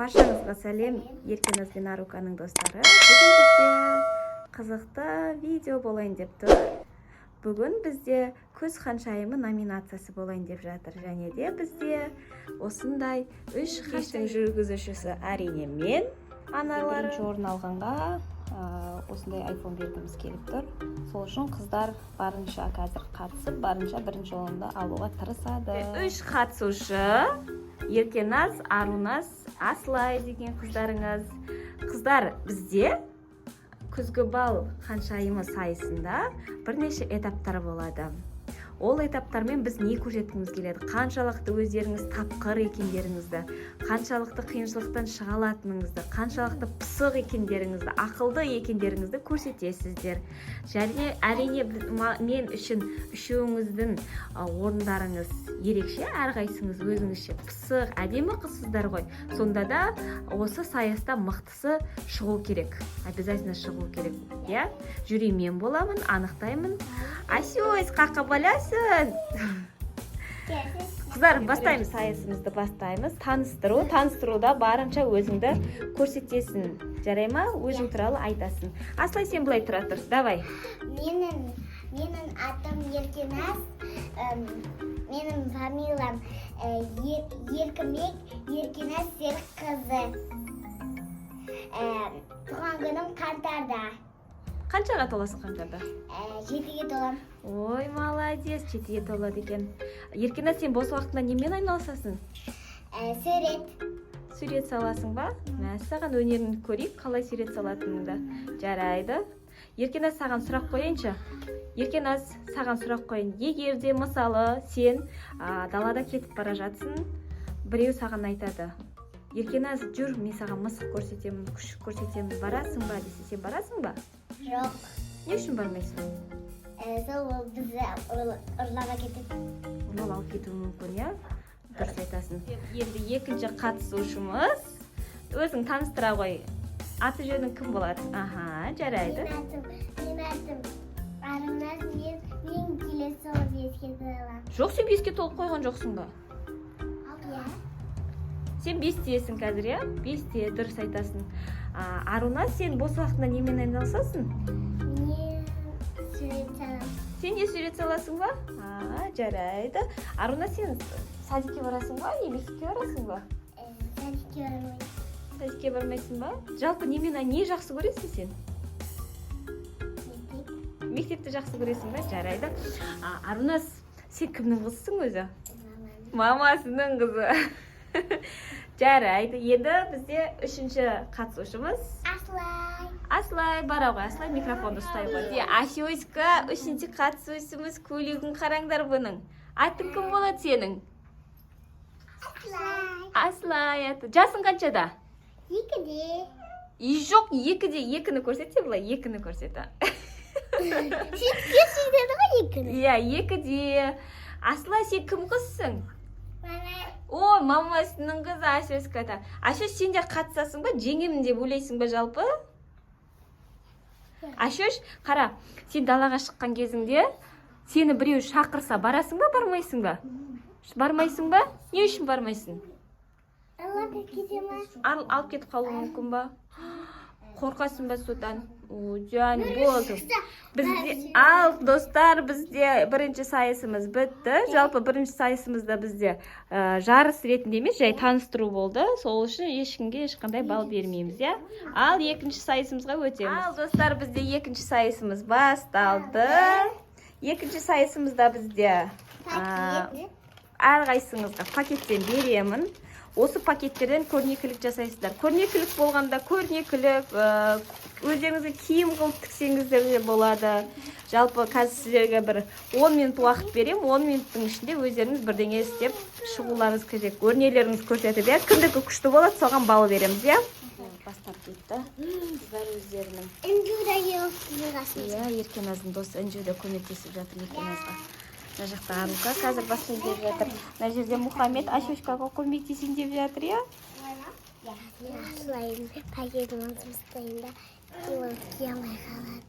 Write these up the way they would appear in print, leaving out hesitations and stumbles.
Баршаңызға сәлем, Еркеназ бен Аруканың достары. Бүгін бізде қызықты видео болайын деп тұр. Бүгін бізде күз ханшайымы номинациясы болайын деп жатыр. Және де бізде осындай 3 кештің жүргізушісі әрине мен, аналары. Бірінші орын алғанға осындай iPhone бергіміз келіп тұр. Сол үшін қыздар барынша қазір қатысып, барынша бірінші орынды алуға тырысады. 3 қатысушы: Еркеназ, Арунас, Аслай деген қыздарыңыз. Қыздар, бізде күзгі бал ханшайымы сайысында бірнеше этаптар болады. Ол этаптармен біз не көрсеткіміз келеді? Қаншалықты өздеріңіз тапқыр екендеріңізді, қаншалықты қиыншылықтан шыға алатыныңызды, қаншалықты пысық екендеріңізді, ақылды екендеріңізді көрсетесіздер. Және әрине мен үшін үшеуіңіздің орындарыңыз ерекше, әрқайсыңыз өзіңізше пысық, әдемі қызсыздар ғой. Сонда да осы сайыста мықтысы шығу керек. Обязательно шығу керек. Я жюри мен боламын, анықтаймын. Асёйс, қаққа баласын. Қыздар, бастаймыз, сайысымызды бастаймыз. Таныстыруда барынша өзіңді көрсетесің. Жарай ма? Өзің туралы айтасың. Аслай, сен былай тұра тұр. Давай. Менің атым Еркеназ. Менің фамилиям Еркімек, Еркеназ Серікқызы. Туған күнім қаңтарда. Қаншаға толасың қаңтарда? 7-ге толам. Ой, молодец, 7-ге толады екен. Еркеназ, сен бос уақытында немен айналысасың? Сурет саласың ба? Саған өнеріңді көрейік, қалай сурет салатыныңды. Жарайды. Еркеназ, саған сұрақ қойыншы. Еркеназ, саған сұрақ қойын. Егер де мысалы сен далада кетіп бара жатсың, біреу саған айтады: Еркеназ, жүр, мен саған мысық көрсетемін, күш көрсетемін, барасың ба десе, сен барасың ба? Жоқ. Не үшін бармайсың? Сол бізді ұрлап кетіп. Ол алып кетуі мүмкін, я? Дұрыс айтасың. Енді екінші қатысушымыз. Өзің таныстыра ғой. Аты жөнің кім болады? Аха, жарайды. Мен атым Арунас, мен келесі жолы 5-ке толамын. Жоқ, сен 5-ке толып қойған жоқсың ба? Иә. Сен 5-тесің қазір, я? 5-те, дұрыс айтасың. Арунас, сен бос уақытында немен айналысасың? Мен сурет саламын. Сен не сурет саласың ба? Жарайды. Арунас, сен садикке барасың ба, мектепке барасың ба? Садикке бармаймын. Садикке бармайсың ба? Жалпы не жақсы көресің сен? Мектепті жақсы көресің ба? Жарайды. Арунас, сен кімнің қызысың өзі? Мамасының қызы. Жарайды. Енді бізде үшінші қатысушымыз Аслай. Бара ғой, Аслай, микрофонды ұстай ғой. Асёйска, үшінші қатысушымыз, көйлегін қараңдар бұның. Атың кім болады сенің? Аслай аты. Жасың қаншада? 2-де. Жоқ, 2-де. 2-ні көрсетсе бұлай, 2-ні көрсеті. Сөйтеді ғой 2-ні? Иә, 2-де. Аслай, сен кім қызсың? Мама. Мамасының қызы Асёйска. Асёш, сен де қатысасың ба? Жеңемін деп ойлайсың ба жалпы? Асёш, қара, сен далаға шыққан кезіңде сені біреу шақырса барасың ба, бармайсың ба? Бармайсың ба? Не үшін бармайсың? Алып кетемін. Алып кетіп қалуы мүмкін ба? Қорқасың ба содан? Жан, болды. Ал, достар, бізде бірінші сайысымыз бітті. Жалпы бірінші сайысымызда бізде жарыс ретінде емес, жай таныстыру болды. Сол үшін ешкімге ешқандай бал бермейміз, я? Ал, екінші сайысымызға өтеміз. Ал, достар, бізде екінші сайысымыз басталды. Екінші сайысымызда бізде әрқайсыңызға пакеттен беремін. Осы пакеттерден көрнекілік жасайсыздар. Көрнекілік болғанда көрнекілік, өздеріңізге киім қылып тіксеңіздер де болады. Жалпы қазір сіздерге бір 10 минут уақыт берем. 10 минуттың ішінде өздеріңіз бірдеңе істеп шығуларыңыз керек. Өрнелеріңіз көрсетіп, кімдікі күшті болады, соған бал береміз, я? Бастап кетті. Қыздар өздерінің. Інжуда еуқызығасын. Иә, Еркеназдың досы Інжуда көмектесіп жатыр Еркеназға. Мына жақта Арука қазір басын деп жатыр. Мына жерде Мұхаммед Асёшкаға көмектесін деп жатыр, я? Мен Аслайын пакетін алып ұстайын да, ол кие алмай қалады.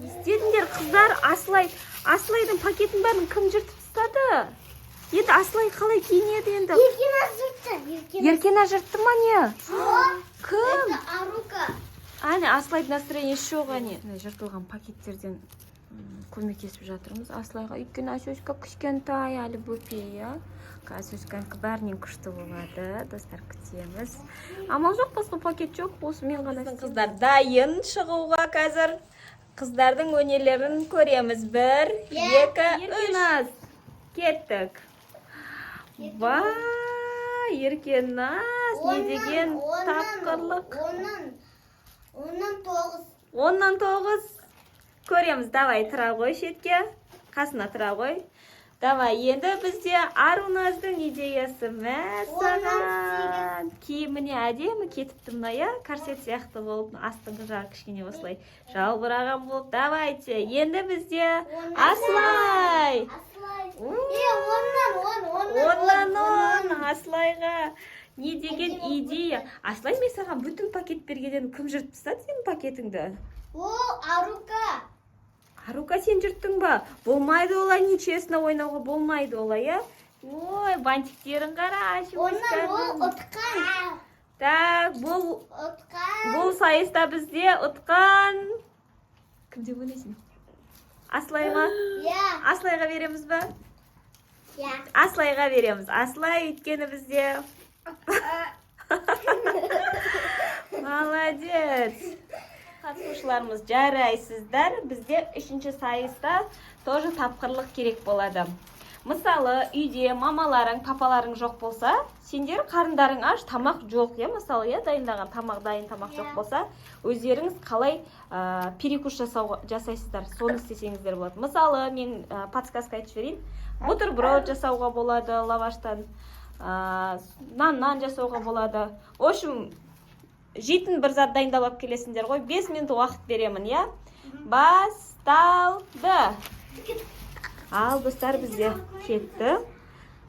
істедіңдер қыздар? Аслайдың пакетін бәрін кім жыртып тастады? Енді Аслай қалай киінеді енді? Еркена жыртты ма не? Кім? Арука. Әне Аслайдың настроениесі жоқ әне. Жыртылған пакеттерден көмектесіп жатырмыз Аслайға. Өйткені Асөзка кішкентай әлі бөпе, иә. Асөзканікі бәрінен күшті болады. Достар, күтеміз. Амал жоқ, басқа пакет жоқ. Осы мен ғана. Қыздар дайын шығуға қазір. Қыздардың өнерлерін көреміз. 1, 2, 3. Кеттік. Вай, Еркеназ, не деген тапқырлық. 10-нан 9. Көреміз, давай, тұра ғой шетке. Қасына тұра ғой. Давай, енді бізде Аруназдың идеясы мәсаған. Киіміне әдемі кетіпті мына, я? Корсет сияқты болып, астыңғы жағы кішкене осылай жалбыраған болып. Давайте, енді бізде Аслай. 10-нан 10 Аслайға. Не деген идея? Аслай, мен саған бүтін пакет бергеден кім жыртып тастады сенің пакетіңді? Арука. Арука, сен жырттың ба? Болмайды олай, нечестно ойнауға болмайды олай, я? Ой, бантиктерін қара. 10-нан ұтқан. Так, бұл сайыста бізде ұтқан. Кім деп ойлайсың? Аслай ма? Аслайға береміз ба? Аслайға береміз. Аслай өйткені бізде. Молодец. Қатысушыларымыз жарайсыздар. Бізде 3-ші сайыста тоже тапқырлық керек болады. Мысалы, үйде мамаларың, папаларың жоқ болса, сендер қарындарың аш, тамақ жоқ, е, мысалы, дайындаған тамақ, дайын тамақ жоқ болса, өздеріңіз қалай перекус жасайсыздар, соны істесеңіздер болады. Мысалы, мен подсказка айтып жіберейін. Бутерброд жасауға болады лаваштан, нан жасауға болады. В общем, жейтін бір зат дайындап алып келесіңдер ғой. 5 минут уақыт беремін, я? Басталды. Ал, достар, бізде кетті.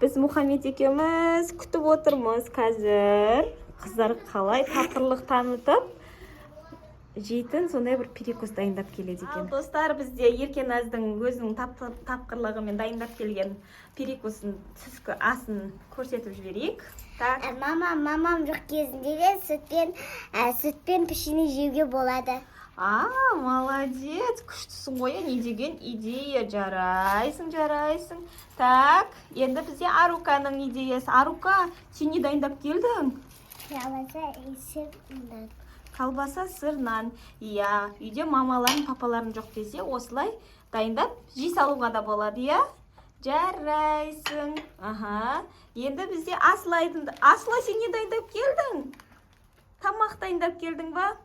Біз Мұхаммед екеуміз күтіп отырмыз қазір. Қыздар қалай тапқырлық танытып, жейтін сондай бір перекус дайындап келеді екен. Достар, бізде Еркеназдың өзінің тапқырлығымен дайындап келген перекусын, түскі асын көрсетіп жіберейік. Мамам жоқ кезінде де сүтпен печенье жеуге болады. Молодец, күштісің ғой, не деген идея, жарайсың. Так, енді бізде Аруканың идеясы. Арука, сен не дайындап келдің? Колбаса, сыр, нан. Иә, үйде мамаларың, папаларың жоқ десе, осылай дайындап жей салуға да болады, иә? Жарайсың. Енді бізде Аслай, сен не дайындап келдің? Тамақ дайындап келдің ба?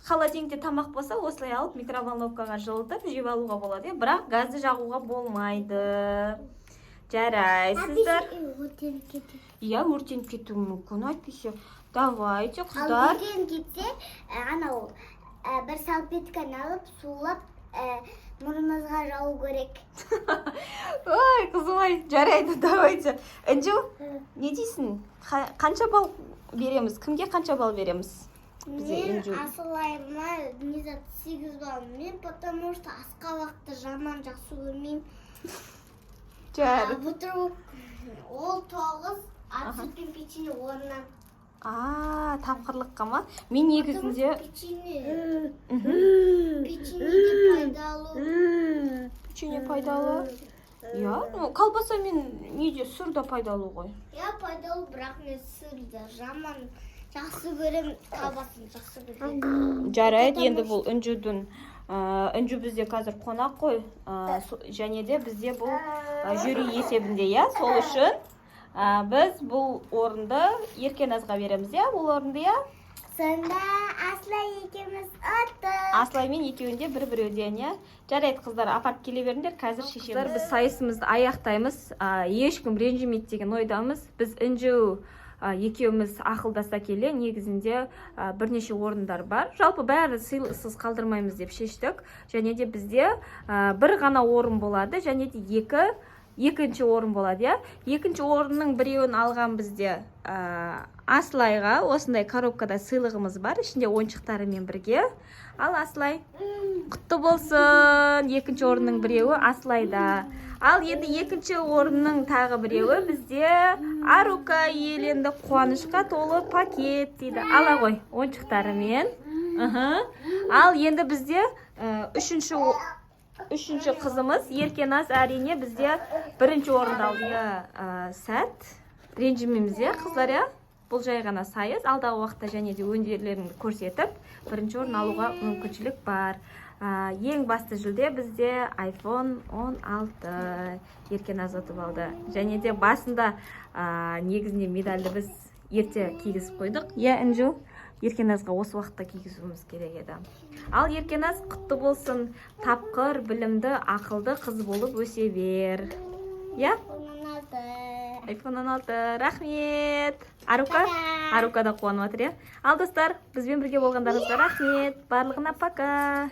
Холодильникте тамақ болса, осылай алып микроволновкаға жылытып жеп алуға болады, бірақ газды жағуға болмайды. Жарайсыздар. Иә, өртеніп кетуі мүмкін, әйтпесе. Давайте, қыздар. Өртеніп кетсе, анау бір салфетканы алып, сулап, мұрнымызға жау керек. Ой, қызым-ай, жарайды, давайте. Інжу, не дейсің? Қанша бал береміз? Кімге қанша бал береміз? Мен Аслайыма 8 бал. Мен потому что асқабақты жаман жақсы көрмеймін. Бутерброд ол 9, сүтпен печенье 10-нан. Тапқырлыққа ма? Мен негізінде печенье пайдалы. Иә, колбаса мен неде сүр да пайдалы ғой. Иә, пайдалы, бірақ мен сүрді жаман жақсы көрем, колбасын жақсы көрем. Жарайды, енді бұл Үнжудің. Үнжу бізде қазір қонақ қой, және де бізде бұл жюри есебінде, иә? Сол үшін біз бұл орынды Еркеназға береміз, иә? Бұл орынды, иә? Сонда Аслай екеуміз отты. Аслай мен екеуінде бір-біреуден, иә? Жарайды, қыздар, апарып келе беріңдер, қазір шешеміз. Біз сайысымызды аяқтаймыз, ешкім ренжімейді деген ойдамыз. Біз Үнжу екеуміз ақылдаса келе, негізінде бірнеше орындар бар. Жалпы бәрі сыйлықсыз қалдырмаймыз деп шештік. Және де бізде бір ғана орын болады, және де екінші орын болады, иә? Екінші орынның біреуін алған бізде Аслайға осындай коробкада сыйлығымыз бар, ішінде ойыншықтарымен бірге. Ал Аслай, құтты болсын. Екінші орынның біреуі Асылайда. Ал енді екінші орынның тағы біреуі бізде Арука иеленді. Қуанышқа толы пакет дейді. Ала ғой ойыншықтарымен. Ал енді бізде үшінші қызымыз Еркеназ әрине бізде бірінші орынды алды. Сәт. Ренжімейміз қыздар, бұл жай ғана сайыс. Алдағы уақытта және де өндерлерін көрсетіп, бірінші орын алуға мүмкіншілік бар. Ең басты жүлде бізде iPhone 16 Еркеназ ұтып алды. Және де басында негізінде медальді біз ерте кигізіп қойдық. Інжу, Еркеназға осы уақытта кигізуіміз керек еді. Ал Еркеназ құтты болсын, тапқыр, білімді, ақылды қыз болып өсе бер. iPhone 16, рахмет. Арука да қуанып отыр. Ал достар, бізбен бірге болғандарыңызға рахмет. Барлығына пока.